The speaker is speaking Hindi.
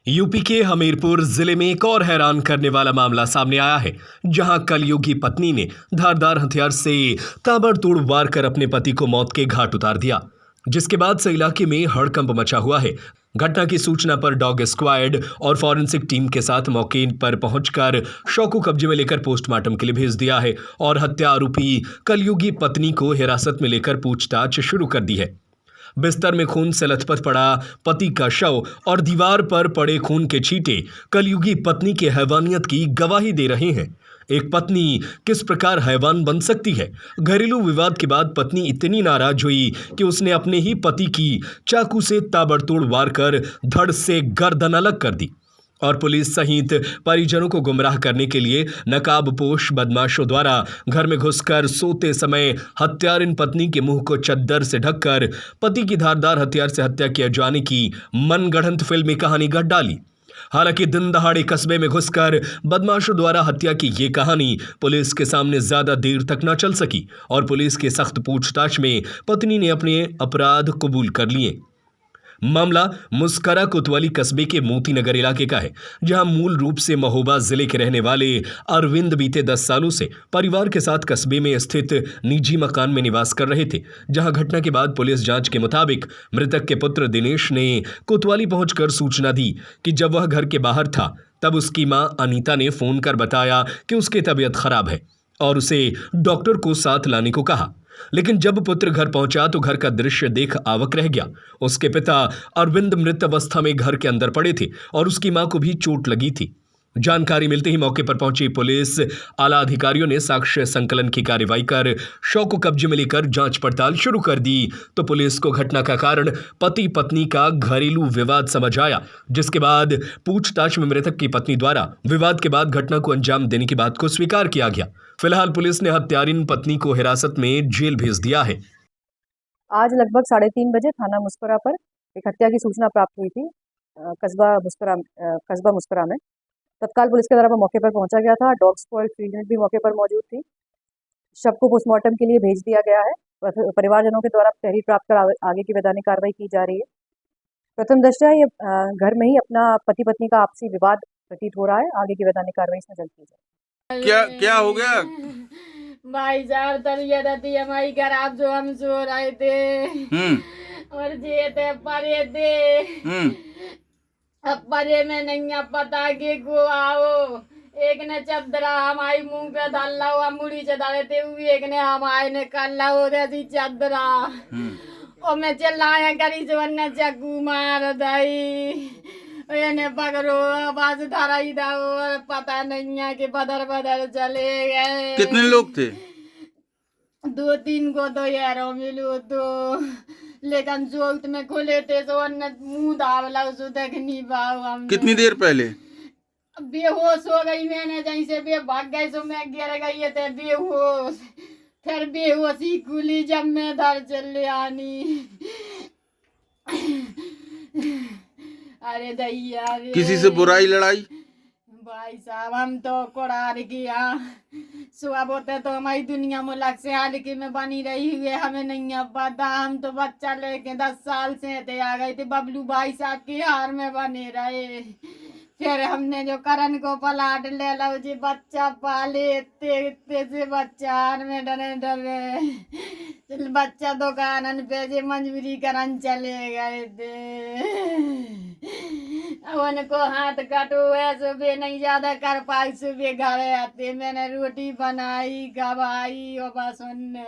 यूपी के हमीरपुर जिले में एक और हैरान करने वाला मामला सामने आया है, जहां कलयुगी पत्नी ने धारदार हथियार से ताबड़तोड़ वार कर अपने पति को मौत के घाट उतार दिया, जिसके बाद से इलाके में हड़कंप मचा हुआ है। घटना की सूचना पर डॉग स्क्वाड और फॉरेंसिक टीम के साथ मौके पर पहुंचकर शव को कब्जे में लेकर पोस्टमार्टम के लिए भेज दिया है और हत्या आरोपी कलयुगी पत्नी को हिरासत में लेकर पूछताछ शुरू कर दी है। बिस्तर में खून से लथपथ पड़ा पति का शव और दीवार पर पड़े खून के छींटे कलयुगी पत्नी के हैवानियत की गवाही दे रहे हैं। एक पत्नी किस प्रकार हैवान बन सकती है? घरेलू विवाद के बाद पत्नी इतनी नाराज हुई कि उसने अपने ही पति की चाकू से ताबड़तोड़ वार कर धड़ से गर्दन अलग कर दी और पुलिस सहित परिजनों को गुमराह करने के लिए नकाबपोश बदमाशों द्वारा घर में घुसकर सोते समय हत्यारिन पत्नी के मुंह को चद्दर से ढककर पति की धारदार हथियार से हत्या किए जाने की मनगढ़ंत फिल्मी कहानी गढ़ डाली। हालांकि दिन दहाड़े कस्बे में घुसकर बदमाशों द्वारा हत्या की ये कहानी पुलिस के सामने ज्यादा देर तक न चल सकी और पुलिस के सख्त पूछताछ में पत्नी ने अपने अपराध कबूल कर लिए। मामला मुस्करा कोतवाली कस्बे के मोती नगर इलाके का है, जहां मूल रूप से महोबा जिले के रहने वाले अरविंद बीते 10 सालों से परिवार के साथ कस्बे में स्थित निजी मकान में निवास कर रहे थे। जहां घटना के बाद पुलिस जांच के मुताबिक मृतक के पुत्र दिनेश ने कोतवाली पहुंचकर सूचना दी कि जब वह घर के बाहर था तब उसकी मां अनीता ने फोन कर बताया कि उसकी तबीयत खराब है और उसे डॉक्टर को साथ लाने को कहा। लेकिन जब पुत्र घर पहुंचा तो घर का दृश्य देख अवाक रह गया। उसके पिता अरविंद मृत अवस्था में घर के अंदर पड़े थे और उसकी मां को भी चोट लगी थी। जानकारी मिलते ही मौके पर पहुंची पुलिस आला अधिकारियों ने साक्ष्य संकलन की कार्रवाई कर शव को कब्जे में लेकर जांच पड़ताल शुरू कर दी तो पुलिस को घटना का कारण पति पत्नी का घरेलू विवाद समझ आया, जिसके बाद पूछताछ में मृतक की पत्नी द्वारा विवाद के बाद घटना को अंजाम देने की बात को स्वीकार किया गया। फिलहाल पुलिस ने हत्यारिन पत्नी को हिरासत में जेल भेज दिया है। आज लगभग 3:30 बजे थाना मुस्कुरा पर एक हत्या की सूचना प्राप्त हुई थी। कस्बा मुस्कुरा में तत्काल पुलिस के द्वारा मौके पर पहुंचा गया था। डॉग स्क्वाड फील्ड यूनिट भी मौके पर मौजूद थी। शव को पोस्टमार्टम के लिए भेज दिया गया है। परिवारजनों के द्वारा तहरीर प्राप्त कर आगे की वैधानिक कार्रवाई की जा रही है। प्रथम दृष्टया ये घर में ही अपना पति पत्नी का आपसी विवाद प्रतीत हो रहा है। आगे की वैधानिक कार्रवाई इसमें जल्द की जाएगी। क्या हो गया भाई साहब? तबीयत थी हमारी खराब, जो हम सो रहे थे और जे थे परे थे। अब परे में नहीं पता कि को आओ। एक ने चदरा हमारी मुंह पे डाला हुआ मुड़ी से डाले थे, एक ने हमारे ने कल्ला हो रही चदरा और मैं चिल्लाया करी जो ने चक्कू मार दई ने पकड़ो आवाज धारा ही दाओ। पता नहीं है कि बदर बदर चले गए। कितने लोग थे? 2-3 को तो यारों मिलो तो, लेकिन जो में खुले थे तो मुंह दावला उसको देख नहीं पाओ हम। कितनी देर पहले? बेहोश हो गई मैंने, जैसे बे भाग गई सो मैं गिर गई थे बेहोश। फिर बेहोशी खुली जब मैं घर चले आनी। अरे दैया रे। किसी से बुराई लड़ाई? भाई साहब हम तो कोड़ार किया सुबह बोते तो हमारी दुनिया मुल्क से हालिकी में बनी रही हुई है, हमें नहीं पता। हम तो बच्चा लेके 10 साल से थे आ गए थे, बबलू भाई साहब की हार में बने रहे। फिर हमने जो करण को पलाट ले लो जी, बच्चा पाले इतने से बच्चा हार में डरे डरे बच्चा दुकान पे जे मजबूरी करन चले गए थे। उनको हाथ कटो है, सुबह नहीं ज्यादा कर पाई, सुबह घर आते मैंने रोटी बनाई खवाई और बस उनने